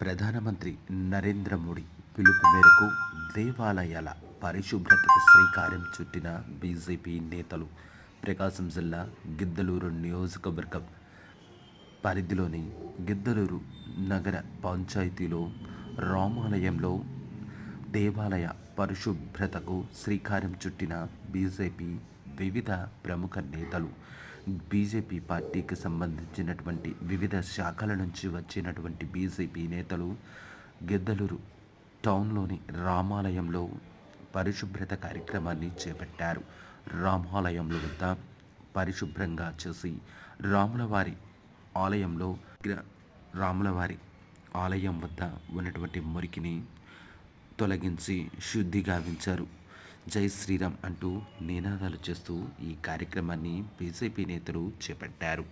ప్రధానమంత్రి నరేంద్ర మోడీ పిలుపు మేరకు దేవాలయాల పరిశుభ్రతకు శ్రీకారం చుట్టిన బీజేపీ నేతలు ప్రకాశం జిల్లా గిద్దలూరు నియోజకవర్గం పరిధిలోని గిద్దలూరు నగర పంచాయతీలో రామాలయంలో దేవాలయ పరిశుభ్రతకు శ్రీకారం చుట్టిన బీజేపీ వివిధ ప్రముఖ నేతలు, బీజేపీ పార్టీకి సంబంధించినటువంటి వివిధ శాఖల నుంచి వచ్చినటువంటి బీజేపీ నేతలు గిద్దలూరు టౌన్లోని రామాలయంలో పరిశుభ్రత కార్యక్రమాన్ని చేపట్టారు. రామాలయంలో వద్ద పరిశుభ్రంగా చేసి రాములవారి ఆలయంలో రాములవారి ఆలయం వద్ద ఉన్నటువంటి మురికిని తొలగించి శుద్ధి గావించారు. జై శ్రీరామ్ అంటూ నినాదాలు చేస్తూ ఈ కార్యక్రమాన్ని బీజేపీ నేతలు చేపట్టారు.